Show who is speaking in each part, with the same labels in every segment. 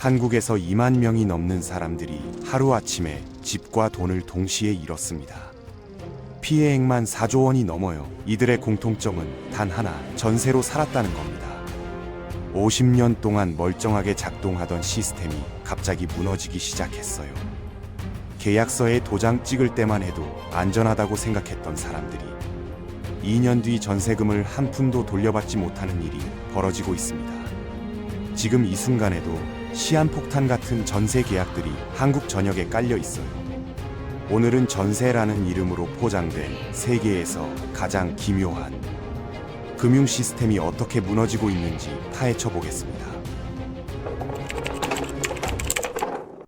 Speaker 1: 한국에서 2만 명이 넘는 사람들이 하루아침에 집과 돈을 동시에 잃었습니다. 피해액만 4조 원이 넘어요. 이들의 공통점은 단 하나, 전세로 살았다는 겁니다. 50년 동안 멀쩡하게 작동하던 시스템이 갑자기 무너지기 시작했어요. 계약서에 도장 찍을 때만 해도 안전하다고 생각했던 사람들이 2년 뒤 전세금을 한 푼도 돌려받지 못하는 일이 벌어지고 있습니다. 지금 이 순간에도 시한폭탄 같은 전세 계약들이 한국 전역에 깔려 있어요. 오늘은 전세라는 이름으로 포장된 세계에서 가장 기묘한 금융 시스템이 어떻게 무너지고 있는지 파헤쳐 보겠습니다.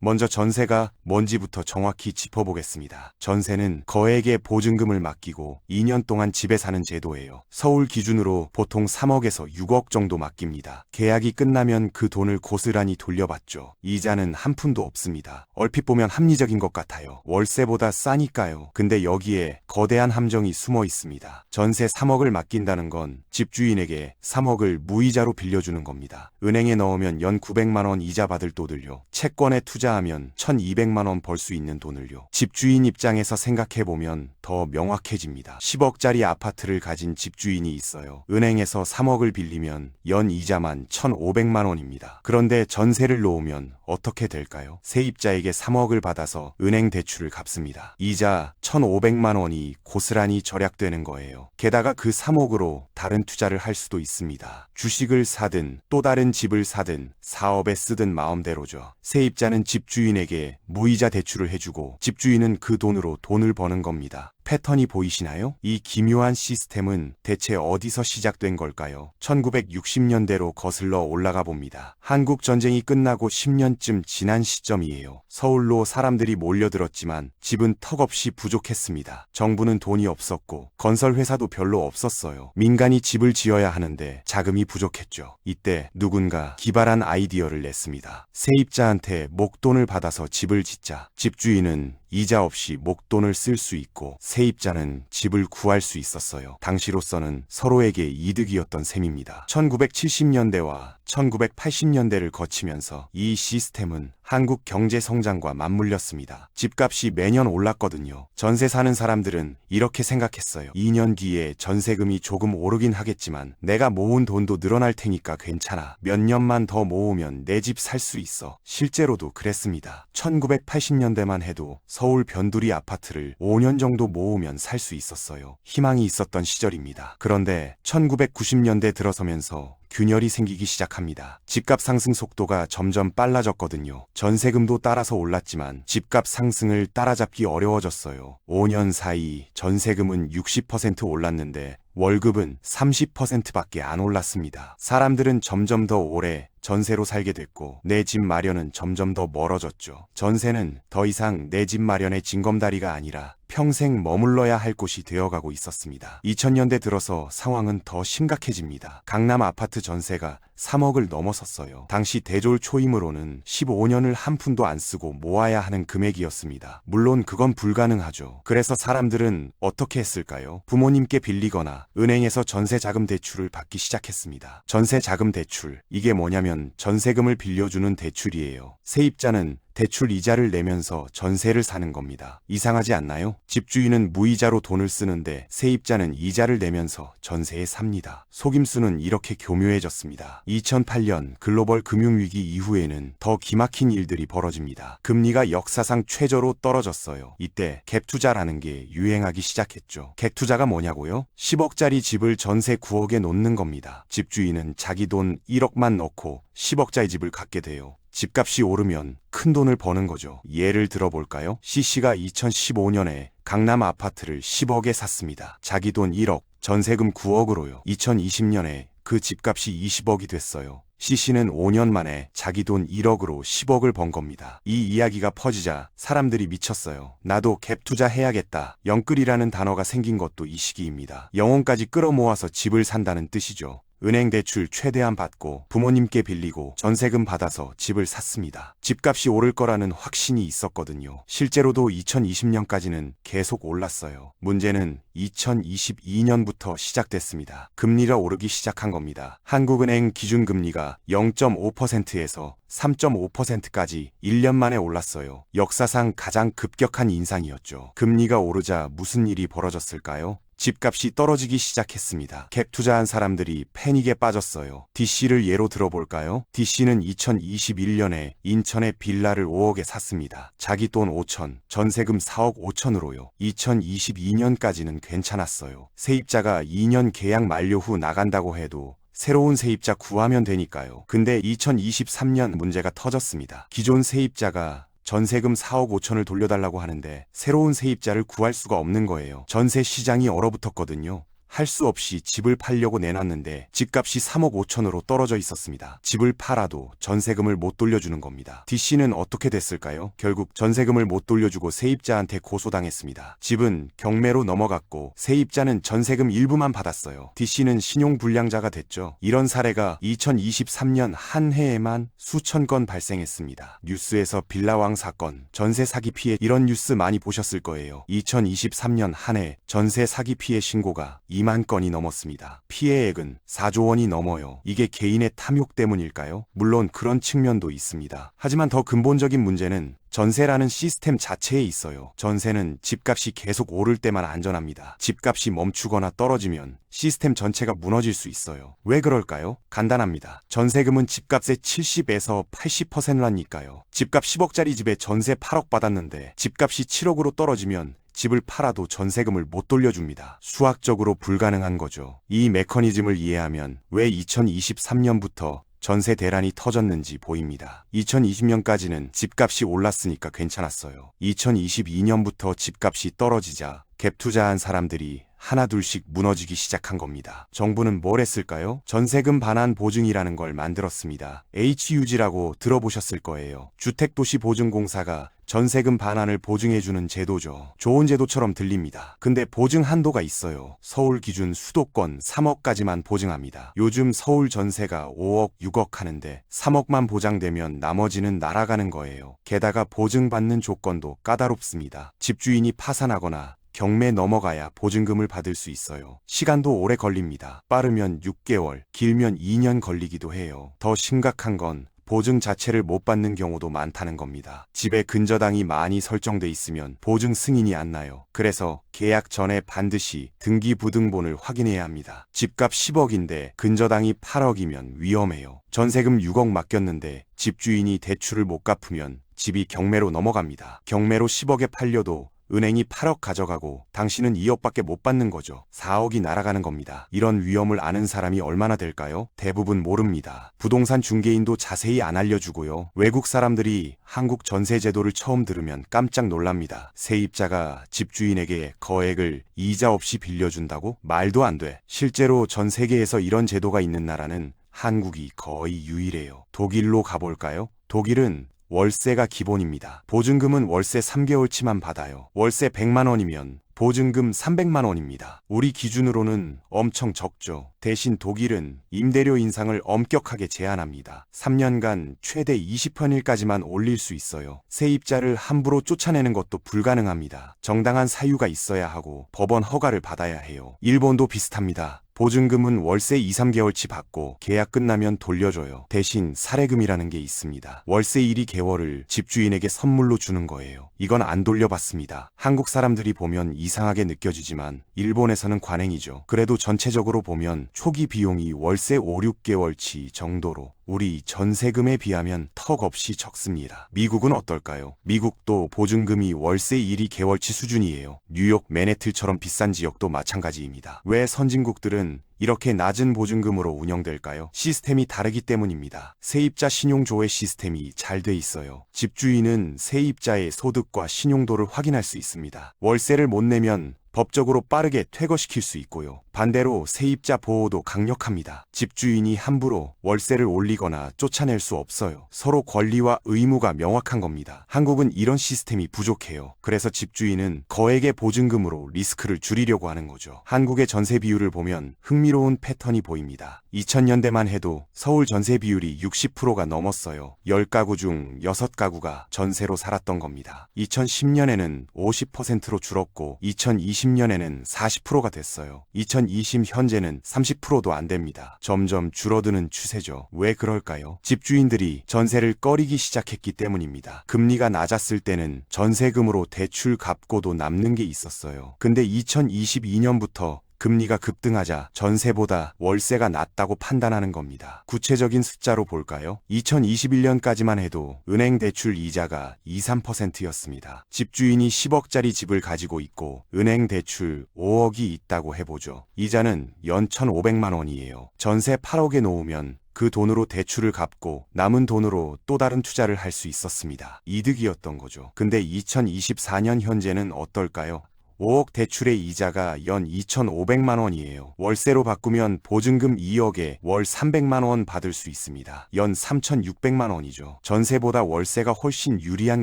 Speaker 1: 먼저 전세가 뭔지부터 정확히 짚어보겠습니다. 전세는 거액의 보증금을 맡기고 2년 동안 집에 사는 제도예요. 서울 기준으로 보통 3억에서 6억 정도 맡깁니다. 계약이 끝나면 그 돈을 고스란히 돌려받죠. 이자는 한 푼도 없습니다. 얼핏 보면 합리적인 것 같아요. 월세보다 싸니까요. 근데 여기에 거대한 함정이 숨어 있습니다. 전세 3억을 맡긴다는 건 집주인에게 3억을 무이자로 빌려주는 겁니다. 은행에 넣으면 연 900만 원 이자 받을 돈을요. 채권에 투자하면 1200만 원 벌 수 있는 돈을요. 집주인 입장에서 생각해보면 더 명확해집니다. 10억짜리 아파트를 가진 집주인이 있어요. 은행에서 3억을 빌리면 연 이자만 1500만 원입니다. 그런데 전세를 놓으면 어떻게 될까요? 세입자에게 3억을 받아서 은행 대출을 갚습니다. 이자 1500만 원이 고스란히 절약되는 거예요. 게다가 그 3억으로 다른 투자를 할 수도 있습니다. 주식을 사든 또 다른 집을 사든 사업에 쓰든 마음대로죠. 세입자는 집주인에게 무이자 대출을 해주고 집주인은 그 돈으로 돈을 버는 겁니다. 패턴이 보이시나요? 이 기묘한 시스템은 대체 어디서 시작된 걸까요? 1960년대로 거슬러 올라가 봅니다. 한국 전쟁이 끝나고 10년쯤 지난 시점이에요. 서울로 사람들이 몰려들었지만 집은 턱없이 부족했습니다. 정부는 돈이 없었고 건설회사도 별로 없었어요. 민간이 집을 지어야 하는데 자금이 부족했죠. 이때 누군가 기발한 아이디어를 냈습니다. 세입자한테 목돈을 받아서 집을 짓자. 집주인은 이자 없이 목돈을 쓸 수 있고 세입자는 집을 구할 수 있었어요. 당시로서는 서로에게 이득이었던 셈입니다. 1970년대와 1980년대를 거치면서 이 시스템은 한국 경제 성장과 맞물렸습니다. 집값이 매년 올랐거든요. 전세 사는 사람들은 이렇게 생각했어요. 2년 뒤에 전세금이 조금 오르긴 하겠지만 내가 모은 돈도 늘어날 테니까 괜찮아. 몇 년만 더 모으면 내 집 살 수 있어. 실제로도 그랬습니다. 1980년대만 해도 서울 변두리 아파트를 5년 정도 모으면 살 수 있었어요. 희망이 있었던 시절입니다. 그런데 1990년대 들어서면서 균열이 생기기 시작합니다. 집값 상승 속도가 점점 빨라졌거든요. 전세금도 따라서 올랐지만 집값 상승을 따라잡기 어려워졌어요. 5년 사이 전세금은 60% 올랐는데 월급은 30%밖에 안 올랐습니다. 사람들은 점점 더 오래 전세로 살게 됐고 내 집 마련은 점점 더 멀어졌죠. 전세는 더 이상 내 집 마련의 징검다리가 아니라 평생 머물러야 할 곳이 되어가고 있었습니다. 2000년대 들어서 상황은 더 심각해집니다. 강남 아파트 전세가 3억을 넘어섰어요. 당시 대졸 초임으로는 15년을 한 푼도 안 쓰고 모아야 하는 금액이었습니다. 물론 그건 불가능하죠. 그래서 사람들은 어떻게 했을까요? 부모님께 빌리거나 은행에서 전세 자금 대출을 받기 시작했습니다. 전세 자금 대출, 이게 뭐냐면 전세금을 빌려주는 대출이에요. 세입자는 대출 이자를 내면서 전세를 사는 겁니다. 이상하지 않나요? 집주인은 무이자로 돈을 쓰는데 세입자는 이자를 내면서 전세에 삽니다. 속임수는 이렇게 교묘해졌습니다. 2008년 글로벌 금융위기 이후에는 더 기막힌 일들이 벌어집니다. 금리가 역사상 최저로 떨어졌어요. 이때 갭 투자라는 게 유행하기 시작했죠. 갭 투자가 뭐냐고요? 10억짜리 집을 전세 9억에 놓는 겁니다. 집주인은 자기 돈 1억만 넣고 10억짜리 집을 갖게 돼요. 집값이 오르면 큰 돈을 버는 거죠. 예를 들어볼까요? C씨가 2015년에 강남 아파트를 10억에 샀습니다. 자기 돈 1억, 전세금 9억으로요. 2020년에 그 집값이 20억이 됐어요. C씨는 5년 만에 자기 돈 1억으로 10억을 번 겁니다. 이 이야기가 퍼지자 사람들이 미쳤어요. 나도 갭 투자해야겠다. 영끌이라는 단어가 생긴 것도 이 시기입니다. 영혼까지 끌어모아서 집을 산다는 뜻이죠. 은행 대출 최대한 받고 부모님께 빌리고 전세금 받아서 집을 샀습니다. 집값이 오를 거라는 확신이 있었거든요. 실제로도 2020년까지는 계속 올랐어요. 문제는 2022년부터 시작됐습니다. 금리가 오르기 시작한 겁니다. 한국은행 기준금리가 0.5%에서 3.5%까지 1년 만에 올랐어요. 역사상 가장 급격한 인상이었죠. 금리가 오르자 무슨 일이 벌어졌을까요? 집값이 떨어지기 시작했습니다. 갭 투자한 사람들이 패닉에 빠졌어요. D씨를 예로 들어볼까요? D씨는 2021년에 인천의 빌라를 5억에 샀습니다. 자기 돈 5천, 전세금 4억 5천으로요. 2022년까지는 괜찮았어요. 세입자가 2년 계약 만료 후 나간다고 해도 새로운 세입자 구하면 되니까요. 근데 2023년 문제가 터졌습니다. 기존 세입자가 전세금 4억 5천을 돌려달라고 하는데 새로운 세입자를 구할 수가 없는 거예요. 전세 시장이 얼어붙었거든요. 할 수 없이 집을 팔려고 내놨는데 집값이 3억 5천으로 떨어져 있었습니다. 집을 팔아도 전세금을 못 돌려주는 겁니다. D씨는 어떻게 됐을까요? 결국 전세금을 못 돌려주고 세입자한테 고소당했습니다. 집은 경매로 넘어갔고 세입자는 전세금 일부만 받았어요. D씨는 신용불량자가 됐죠. 이런 사례가 2023년 한 해에만 수천 건 발생했습니다. 뉴스에서 빌라왕 사건, 전세 사기 피해 이런 뉴스 많이 보셨을 거예요. 2023년 한 해 전세 사기 피해 신고가 2만 건이 넘었습니다. 피해액은 4조 원이 넘어요. 이게 개인의 탐욕 때문일까요? 물론 그런 측면도 있습니다. 하지만 더 근본적인 문제는 전세라는 시스템 자체에 있어요. 전세는 집값이 계속 오를 때만 안전합니다. 집값이 멈추거나 떨어지면 시스템 전체가 무너질 수 있어요. 왜 그럴까요? 간단합니다. 전세금은 집값의 70에서 80%라니까요. 집값 10억짜리 집에 전세 8억 받았는데 집값이 7억으로 떨어지면 집을 팔아도 전세금을 못 돌려줍니다. 수학적으로 불가능한 거죠. 이 메커니즘을 이해하면 왜 2023년부터 전세 대란이 터졌는지 보입니다. 2020년까지는 집값이 올랐으니까 괜찮았어요. 2022년부터 집값이 떨어지자 갭 투자한 사람들이 하나둘씩 무너지기 시작한 겁니다. 정부는 뭘 했을까요? 전세금 반환 보증이라는 걸 만들었습니다. HUG라고 들어보셨을 거예요. 주택도시보증공사가 전세금 반환을 보증해주는 제도죠. 좋은 제도처럼 들립니다. 근데 보증 한도가 있어요. 서울 기준 수도권 3억까지만 보증합니다. 요즘 서울 전세가 5억, 6억 하는데 3억만 보장되면 나머지는 날아가는 거예요. 게다가 보증받는 조건도 까다롭습니다. 집주인이 파산하거나 경매 넘어가야 보증금을 받을 수 있어요. 시간도 오래 걸립니다. 빠르면 6개월, 길면 2년 걸리기도 해요. 더 심각한 건 보증 자체를 못 받는 경우도 많다는 겁니다. 집에 근저당이 많이 설정돼 있으면 보증 승인이 안 나요. 그래서 계약 전에 반드시 등기부등본을 확인해야 합니다. 집값 10억인데 근저당이 8억이면 위험해요. 전세금 6억 맡겼는데 집주인이 대출을 못 갚으면 집이 경매로 넘어갑니다. 경매로 10억에 팔려도 은행이 8억 가져가고 당신은 2억밖에 못 받는 거죠. 4억이 날아가는 겁니다. 이런 위험을 아는 사람이 얼마나 될까요? 대부분 모릅니다. 부동산 중개인도 자세히 안 알려주고요. 외국 사람들이 한국 전세 제도를 처음 들으면 깜짝 놀랍니다. 세입자가 집주인에게 거액을 이자 없이 빌려준다고? 말도 안 돼. 실제로 전 세계에서 이런 제도가 있는 나라는 한국이 거의 유일해요. 독일로 가볼까요? 독일은 월세가 기본입니다. 보증금은 월세 3개월치만 받아요. 월세 100만 원이면 보증금 300만 원입니다. 우리 기준으로는 엄청 적죠. 대신 독일은 임대료 인상을 엄격하게 제한합니다. 3년간 최대 20%까지만 올릴 수 있어요. 세입자를 함부로 쫓아내는 것도 불가능합니다. 정당한 사유가 있어야 하고 법원 허가를 받아야 해요. 일본도 비슷합니다. 보증금은 월세 2, 3개월치 받고 계약 끝나면 돌려줘요. 대신 사례금이라는 게 있습니다. 월세 1, 2개월을 집주인에게 선물로 주는 거예요. 이건 안 돌려받습니다. 한국 사람들이 보면 이상하게 느껴지지만 일본에서는 관행이죠. 그래도 전체적으로 보면 초기 비용이 월세 5, 6개월치 정도로 우리 전세금에 비하면 턱없이 적습니다. 미국은 어떨까요? 미국도 보증금이 월세 1, 2개월치 수준이에요. 뉴욕, 맨해튼처럼 비싼 지역도 마찬가지입니다. 왜 선진국들은 이렇게 낮은 보증금으로 운영될까요? 시스템이 다르기 때문입니다. 세입자 신용조회 시스템이 잘 돼 있어요. 집주인은 세입자의 소득과 신용도를 확인할 수 있습니다. 월세를 못 내면 법적으로 빠르게 퇴거시킬 수 있고요. 반대로 세입자 보호도 강력합니다. 집주인이 함부로 월세를 올리거나 쫓아낼 수 없어요. 서로 권리와 의무가 명확한 겁니다. 한국은 이런 시스템이 부족해요. 그래서 집주인은 거액의 보증금으로 리스크를 줄이려고 하는 거죠. 한국의 전세 비율을 보면 흥미로운 패턴이 보입니다. 2000년대만 해도 서울 전세 비율이 60%가 넘었어요. 10가구 중 6가구가 전세로 살았던 겁니다. 2010년에는 50%로 줄었고 2020년에는 40%가 됐어요. 2020 현재는 30%도 안 됩니다. 점점 줄어드는 추세죠. 왜 그럴까요? 집주인들이 전세를 꺼리기 시작했기 때문입니다. 금리가 낮았을 때는 전세금으로 대출 갚고도 남는 게 있었어요. 근데 2022년부터 금리가 급등하자 전세보다 월세가 낫다고 판단하는 겁니다. 구체적인 숫자로 볼까요? 2021년까지만 해도 은행 대출 이자가 2, 3%였습니다. 집주인이 10억짜리 집을 가지고 있고 은행 대출 5억이 있다고 해보죠. 이자는 연 1,500만 원이에요. 전세 8억에 놓으면 그 돈으로 대출을 갚고 남은 돈으로 또 다른 투자를 할 수 있었습니다. 이득이었던 거죠. 근데 2024년 현재는 어떨까요? 5억 대출의 이자가 연 2,500만 원이에요. 월세로 바꾸면 보증금 2억에 월 300만 원 받을 수 있습니다. 연 3,600만 원이죠. 전세보다 월세가 훨씬 유리한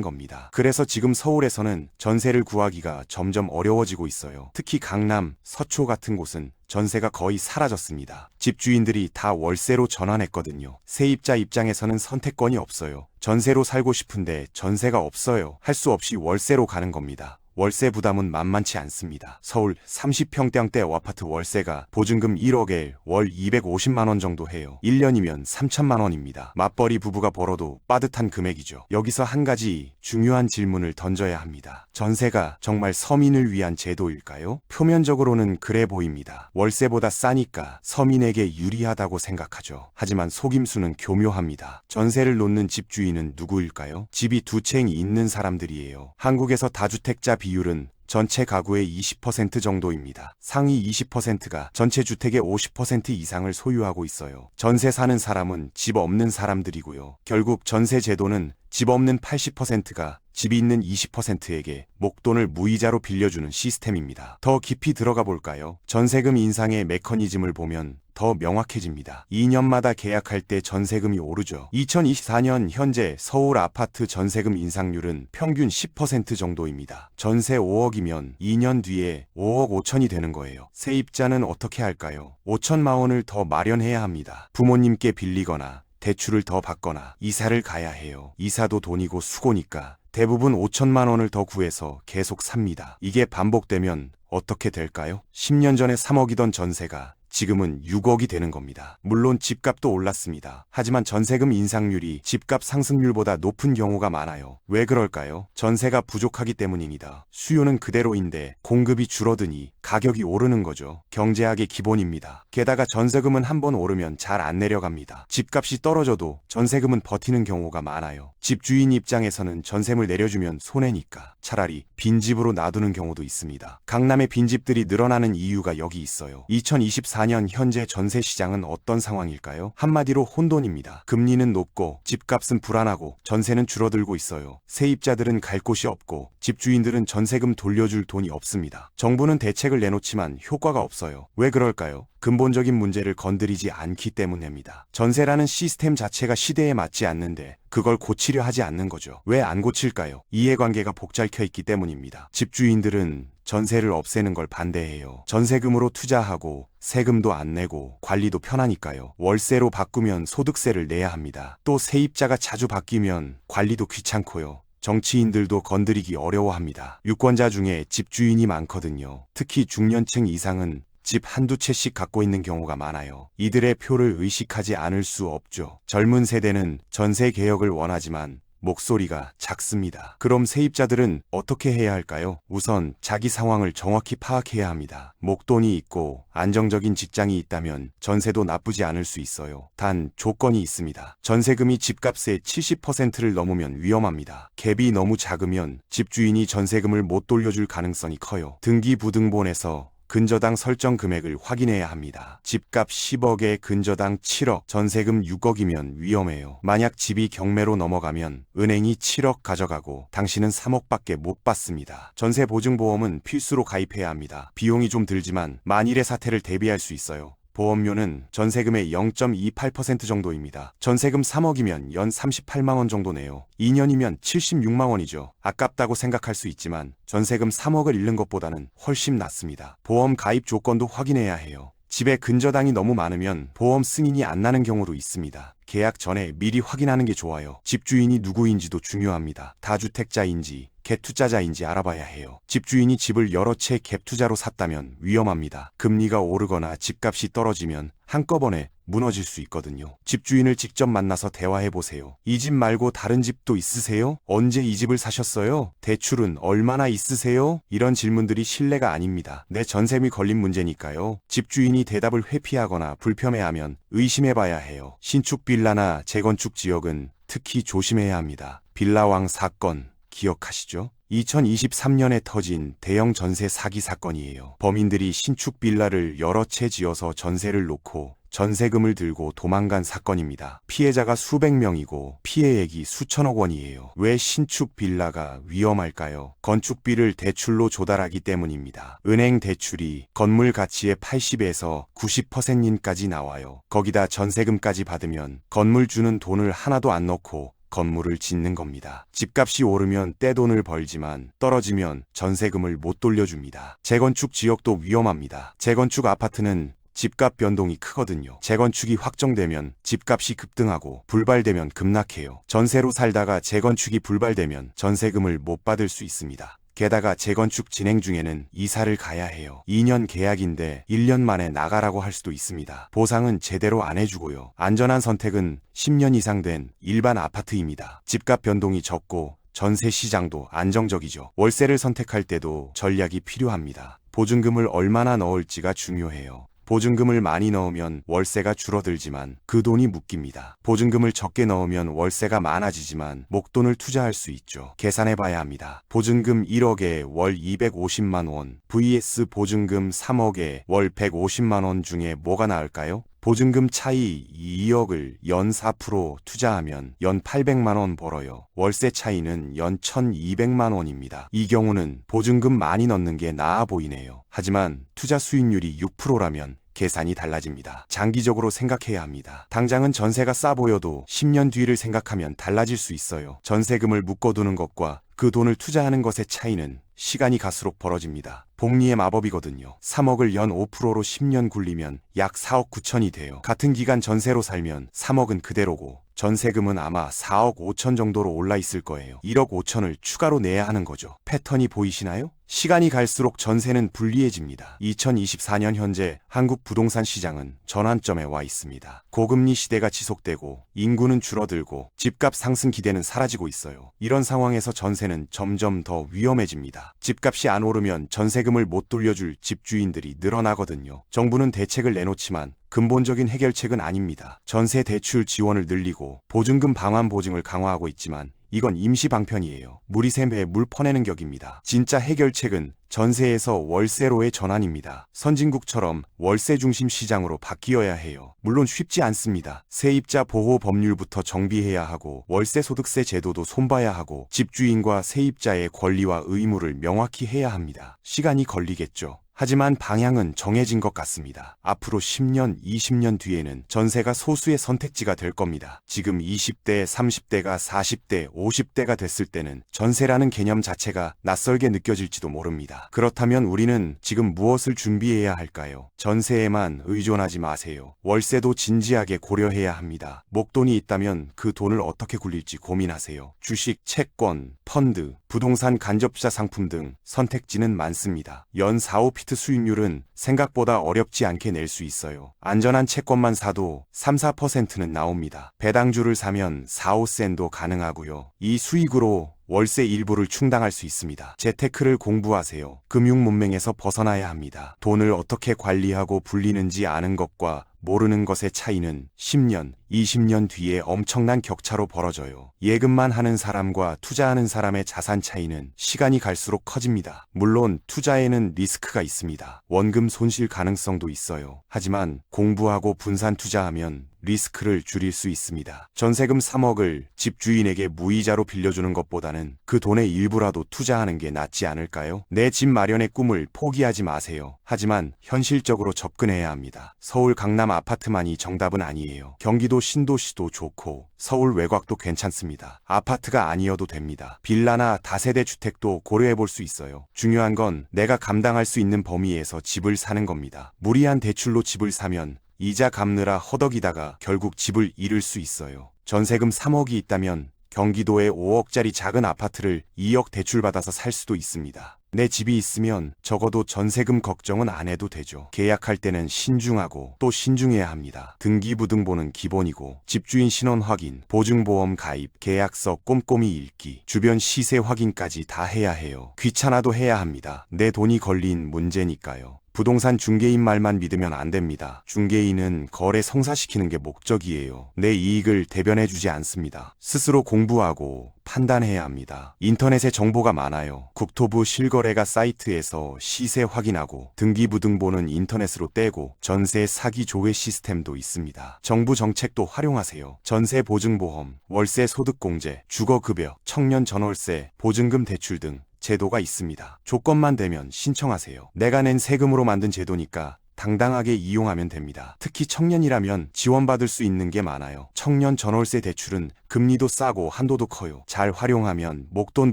Speaker 1: 겁니다. 그래서 지금 서울에서는 전세를 구하기가 점점 어려워지고 있어요. 특히 강남, 서초 같은 곳은 전세가 거의 사라졌습니다. 집주인들이 다 월세로 전환했거든요. 세입자 입장에서는 선택권이 없어요. 전세로 살고 싶은데 전세가 없어요. 할 수 없이 월세로 가는 겁니다. 월세 부담은 만만치 않습니다. 서울 30평대대 아파트 월세가 보증금 1억에 월 250만 원 정도 해요. 1년이면 3천만 원입니다. 맞벌이 부부가 벌어도 빠듯한 금액이죠. 여기서 한 가지 중요한 질문을 던져야 합니다. 전세가 정말 서민을 위한 제도일까요? 표면적으로는 그래 보입니다. 월세보다 싸니까 서민에게 유리하다고 생각하죠. 하지만 속임수는 교묘합니다. 전세를 놓는 집주인은 누구일까요? 집이 두 채 있는 사람들이에요. 한국에서 다주택자 비율은 전체 가구의 20% 정도입니다. 상위 20%가 전체 주택의 50% 이상을 소유하고 있어요. 전세 사는 사람은 집 없는 사람들이고요. 결국 전세 제도는 집 없는 80%가 집이 있는 20%에게 목돈을 무이자로 빌려주는 시스템입니다. 더 깊이 들어가 볼까요? 전세금 인상의 메커니즘을 보면 더 명확해집니다. 2년마다 계약할 때 전세금이 오르죠. 2024년 현재 서울 아파트 전세금 인상률은 평균 10% 정도입니다. 전세 5억이면 2년 뒤에 5억 5천이 되는 거예요. 세입자는 어떻게 할까요? 5천만 원을 더 마련해야 합니다. 부모님께 빌리거나 대출을 더 받거나 이사를 가야 해요. 이사도 돈이고 수고니까 대부분 5천만 원을 더 구해서 계속 삽니다. 이게 반복되면 어떻게 될까요? 10년 전에 3억이던 전세가 지금은 6억이 되는 겁니다. 물론 집값도 올랐습니다. 하지만 전세금 인상률이 집값 상승률보다 높은 경우가 많아요. 왜 그럴까요? 전세가 부족하기 때문입니다. 수요는 그대로인데 공급이 줄어드니 가격이 오르는 거죠. 경제학의 기본입니다. 게다가 전세금은 한번 오르면 잘 안 내려갑니다. 집값이 떨어져도 전세금은 버티는 경우가 많아요. 집주인 입장에서는 전세금을 내려주면 손해니까 차라리 빈집으로 놔두는 경우도 있습니다. 강남의 빈집들이 늘어나는 이유가 여기 있어요. 2024년 현재 전세 시장은 어떤 상황일까요? 한마디로 혼돈입니다. 금리는 높고 집값은 불안하고 전세는 줄어들고 있어요. 세입자들은 갈 곳이 없고 집주인들은 전세금 돌려줄 돈이 없습니다. 정부는 대책을 내놓지만 효과가 없어요. 왜 그럴까요? 근본적인 문제를 건드리지 않기 때문입니다. 전세라는 시스템 자체가 시대에 맞지 않는데 그걸 고치려 하지 않는 거죠. 왜 안 고칠까요? 이해관계가 복잡혀 있기 때문입니다. 집주인들은 전세를 없애는 걸 반대해요. 전세금으로 투자하고 세금도 안 내고 관리도 편하니까요. 월세로 바꾸면 소득세를 내야 합니다. 또 세입자가 자주 바뀌면 관리도 귀찮고요. 정치인들도 건드리기 어려워합니다. 유권자 중에 집주인이 많거든요. 특히 중년층 이상은 집 한두 채씩 갖고 있는 경우가 많아요. 이들의 표를 의식하지 않을 수 없죠. 젊은 세대는 전세 개혁을 원하지만 목소리가 작습니다. 그럼 세입자들은 어떻게 해야 할까요? 우선 자기 상황을 정확히 파악해야 합니다. 목돈이 있고 안정적인 직장이 있다면 전세도 나쁘지 않을 수 있어요. 단 조건이 있습니다. 전세금이 집값의 70%를 넘으면 위험합니다. 갭이 너무 작으면 집주인이 전세금을 못 돌려줄 가능성이 커요. 등기부등본에서 근저당 설정 금액을 확인해야 합니다. 집값 10억에 근저당 7억, 전세금 6억이면 위험해요. 만약 집이 경매로 넘어가면 은행이 7억 가져가고 당신은 3억밖에 못 받습니다. 전세보증보험은 필수로 가입해야 합니다. 비용이 좀 들지만 만일의 사태를 대비할 수 있어요. 보험료는 전세금의 0.28% 정도입니다. 전세금 3억이면 연 38만 원 정도 내요. 2년이면 76만 원이죠. 아깝다고 생각할 수 있지만 전세금 3억을 잃는 것보다는 훨씬 낫습니다. 보험 가입 조건도 확인해야 해요. 집에 근저당이 너무 많으면 보험 승인이 안 나는 경우도 있습니다. 계약 전에 미리 확인하는 게 좋아요. 집주인이 누구인지도 중요합니다. 다주택자인지 갭투자자인지 알아봐야 해요. 집주인이 집을 여러 채 갭투자로 샀다면 위험합니다. 금리가 오르거나 집값이 떨어지면 한꺼번에 무너질 수 있거든요. 집주인을 직접 만나서 대화해보세요. 이 집 말고 다른 집도 있으세요? 언제 이 집을 사셨어요? 대출은 얼마나 있으세요? 이런 질문들이 신뢰가 아닙니다. 내 전세금이 걸린 문제니까요. 집주인이 대답을 회피하거나 불편해하면 의심해봐야 해요. 신축 빌라나 재건축 지역은 특히 조심해야 합니다. 빌라왕 사건 기억하시죠? 2023년에 터진 대형 전세 사기 사건이에요. 범인들이 신축 빌라를 여러 채 지어서 전세를 놓고 전세금을 들고 도망간 사건입니다. 피해자가 수백 명이고 피해액이 수천억 원이에요. 왜 신축 빌라가 위험할까요? 건축비를 대출로 조달하기 때문입니다. 은행 대출이 건물 가치의 80에서 90%까지 나와요. 거기다 전세금까지 받으면 건물 주는 돈을 하나도 안 넣고 건물을 짓는 겁니다. 집값이 오르면 떼돈을 벌지만 떨어지면 전세금을 못 돌려줍니다. 재건축 지역도 위험합니다. 재건축 아파트는 집값 변동이 크거든요. 재건축이 확정되면 집값이 급등하고 불발되면 급락해요. 전세로 살다가 재건축이 불발되면 전세금을 못 받을 수 있습니다. 게다가 재건축 진행 중에는 이사를 가야 해요. 2년 계약인데 1년 만에 나가라고 할 수도 있습니다. 보상은 제대로 안 해주고요. 안전한 선택은 10년 이상 된 일반 아파트입니다. 집값 변동이 적고 전세 시장도 안정적이죠. 월세를 선택할 때도 전략이 필요합니다. 보증금을 얼마나 넣을지가 중요해요. 보증금을 많이 넣으면 월세가 줄어들지만 그 돈이 묶입니다. 보증금을 적게 넣으면 월세가 많아지지만 목돈을 투자할 수 있죠. 계산해봐야 합니다. 보증금 1억에 월 250만 원 vs 보증금 3억에 월 150만 원 중에 뭐가 나을까요? 보증금 차이 2억을 연 4% 투자하면 연 800만 원 벌어요. 월세 차이는 연 1200만 원입니다. 이 경우는 보증금 많이 넣는 게 나아 보이네요. 하지만 투자 수익률이 6%라면 계산이 달라집니다. 장기적으로 생각해야 합니다. 당장은 전세가 싸 보여도 10년 뒤를 생각하면 달라질 수 있어요. 전세금을 묶어두는 것과 그 돈을 투자하는 것의 차이는 시간이 갈수록 벌어집니다. 복리의 마법이거든요. 3억을 연 5%로 10년 굴리면 약 4억 9천이 돼요. 같은 기간 전세로 살면 3억은 그대로고 전세금은 아마 4억 5천 정도로 올라 있을 거예요. 1억 5천을 추가로 내야 하는 거죠. 패턴이 보이시나요? 시간이 갈수록 전세는 불리해집니다. 2024년 현재 한국 부동산 시장은 전환점에 와 있습니다. 고금리 시대가 지속되고 인구는 줄어들고 집값 상승 기대는 사라지고 있어요. 이런 상황에서 전세는 점점 더 위험해집니다. 집값이 안 오르면 전세금을 못 돌려줄 집주인들이 늘어나거든요. 정부는 대책을 내놓지만 근본적인 해결책은 아닙니다. 전세 대출 지원을 늘리고 보증금 방환 보증을 강화하고 있지만 이건 임시 방편이에요. 물이 샘에 물 퍼내는 격입니다. 진짜 해결책은 전세에서 월세로의 전환입니다. 선진국처럼 월세 중심 시장으로 바뀌어야 해요. 물론 쉽지 않습니다. 세입자 보호 법률부터 정비해야 하고 월세 소득세 제도도 손봐야 하고 집주인과 세입자의 권리와 의무를 명확히 해야 합니다. 시간이 걸리겠죠. 하지만 방향은 정해진 것 같습니다. 앞으로 10년, 20년 뒤에는 전세가 소수의 선택지가 될 겁니다. 지금 20대, 30대가 40대, 50대가 됐을 때는 전세라는 개념 자체가 낯설게 느껴질지도 모릅니다. 그렇다면 우리는 지금 무엇을 준비해야 할까요? 전세에만 의존하지 마세요. 월세도 진지하게 고려해야 합니다. 목돈이 있다면 그 돈을 어떻게 굴릴지 고민하세요. 주식, 채권, 펀드, 부동산 간접자 상품 등 선택지는 많습니다. 연 4-5% 수익률은 생각보다 어렵지 않게 낼 수 있어요. 안전한 채권만 사도 3-4%는 나옵니다. 배당주를 사면 4-5센도 가능하고요. 이 수익으로 월세 일부를 충당할 수 있습니다. 재테크를 공부하세요. 금융 문맹에서 벗어나야 합니다. 돈을 어떻게 관리하고 불리는지 아는 것과 모르는 것의 차이는 10년, 20년 뒤에 엄청난 격차로 벌어져요. 예금만 하는 사람과 투자하는 사람의 자산 차이는 시간이 갈수록 커집니다. 물론 투자에는 리스크가 있습니다. 원금 손실 가능성도 있어요. 하지만 공부하고 분산 투자하면 리스크를 줄일 수 있습니다. 전세금 3억을 집주인에게 무이자로 빌려주는 것보다는 그 돈의 일부라도 투자하는 게 낫지 않을까요? 내 집 마련의 꿈을 포기하지 마세요. 하지만 현실적으로 접근해야 합니다. 서울 강남 아파트만이 정답은 아니에요. 경기도 신도시도 좋고 서울 외곽도 괜찮습니다. 아파트가 아니어도 됩니다. 빌라나 다세대 주택도 고려해 볼 수 있어요. 중요한 건 내가 감당할 수 있는 범위에서 집을 사는 겁니다. 무리한 대출로 집을 사면 이자 갚느라 허덕이다가 결국 집을 잃을 수 있어요. 전세금 3억이 있다면 경기도에 5억짜리 작은 아파트를 2억 대출받아서 살 수도 있습니다. 내 집이 있으면 적어도 전세금 걱정은 안 해도 되죠. 계약할 때는 신중하고 또 신중해야 합니다. 등기부등본은 기본이고 집주인 신원 확인, 보증보험 가입, 계약서 꼼꼼히 읽기, 주변 시세 확인까지 다 해야 해요. 귀찮아도 해야 합니다. 내 돈이 걸린 문제니까요. 부동산 중개인 말만 믿으면 안 됩니다. 중개인은 거래 성사시키는 게 목적이에요. 내 이익을 대변해주지 않습니다. 스스로 공부하고 판단해야 합니다. 인터넷에 정보가 많아요. 국토부 실거래가 사이트에서 시세 확인하고 등기부등본은 인터넷으로 떼고 전세 사기 조회 시스템도 있습니다. 정부 정책도 활용하세요. 전세 보증보험, 월세 소득공제, 주거급여, 청년 전월세, 보증금 대출 등 제도가 있습니다. 조건만 되면 신청하세요. 내가 낸 세금으로 만든 제도니까 당당하게 이용하면 됩니다. 특히 청년이라면 지원받을 수 있는 게 많아요. 청년 전월세 대출은 금리도 싸고 한도도 커요. 잘 활용하면 목돈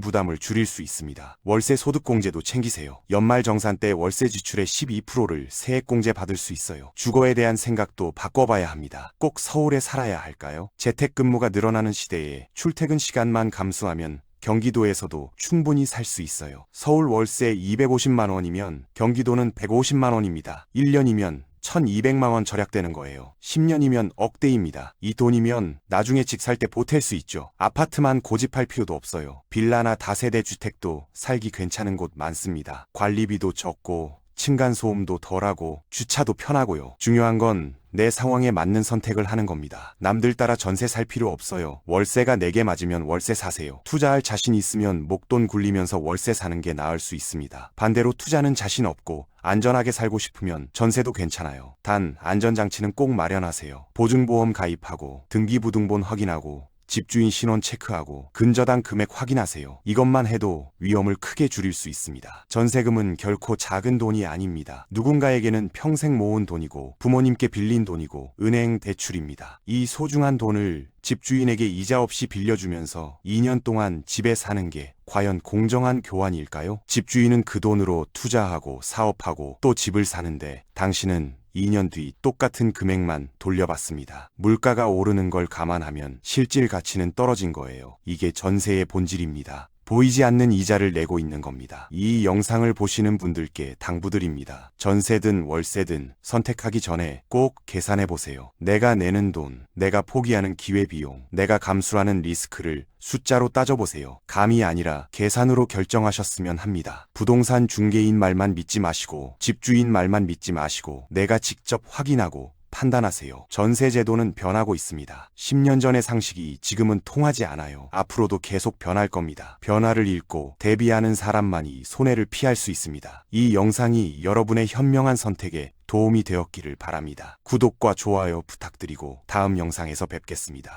Speaker 1: 부담을 줄일 수 있습니다. 월세 소득공제도 챙기세요. 연말정산 때 월세 지출의 12%를 세액공제 받을 수 있어요. 주거에 대한 생각도 바꿔봐야 합니다. 꼭 서울에 살아야 할까요? 재택근무가 늘어나는 시대에 출퇴근 시간만 감수하면 경기도에서도 충분히 살 수 있어요. 서울 월세 250만 원이면 경기도는 150만 원입니다. 1년이면 1200만 원 절약되는 거예요. 10년이면 억대입니다. 이 돈이면 나중에 집 살 때 보탤 수 있죠. 아파트만 고집할 필요도 없어요. 빌라나 다세대 주택도 살기 괜찮은 곳 많습니다. 관리비도 적고 층간소음도 덜하고 주차도 편하고요. 중요한 건 내 상황에 맞는 선택을 하는 겁니다. 남들 따라 전세 살 필요 없어요. 월세가 내게 맞으면 월세 사세요. 투자할 자신 있으면 목돈 굴리면서 월세 사는 게 나을 수 있습니다. 반대로 투자는 자신 없고 안전하게 살고 싶으면 전세도 괜찮아요. 단 안전장치는 꼭 마련하세요. 보증보험 가입하고 등기부등본 확인하고 집주인 신원 체크하고 근저당 금액 확인하세요. 이것만 해도 위험을 크게 줄일 수 있습니다. 전세금은 결코 작은 돈이 아닙니다. 누군가에게는 평생 모은 돈이고 부모님께 빌린 돈이고 은행 대출입니다. 이 소중한 돈을 집주인에게 이자 없이 빌려주면서 2년 동안 집에 사는 게 과연 공정한 교환일까요? 집주인은 그 돈으로 투자하고 사업하고 또 집을 사는데 당신은 2년 뒤 똑같은 금액만 돌려받습니다. 물가가 오르는 걸 감안하면 실질 가치는 떨어진 거예요. 이게 전세의 본질입니다. 보이지 않는 이자를 내고 있는 겁니다. 이 영상을 보시는 분들께 당부드립니다. 전세든 월세든 선택하기 전에 꼭 계산해 보세요. 내가 내는 돈, 내가 포기하는 기회비용, 내가 감수하는 리스크를 숫자로 따져보세요. 감이 아니라 계산으로 결정하셨으면 합니다. 부동산 중개인 말만 믿지 마시고 집주인 말만 믿지 마시고 내가 직접 확인하고 판단하세요. 전세 제도는 변하고 있습니다. 10년 전의 상식이 지금은 통하지 않아요. 앞으로도 계속 변할 겁니다. 변화를 읽고 대비하는 사람만이 손해를 피할 수 있습니다. 이 영상이 여러분의 현명한 선택에 도움이 되었기를 바랍니다. 구독과 좋아요 부탁드리고 다음 영상에서 뵙겠습니다.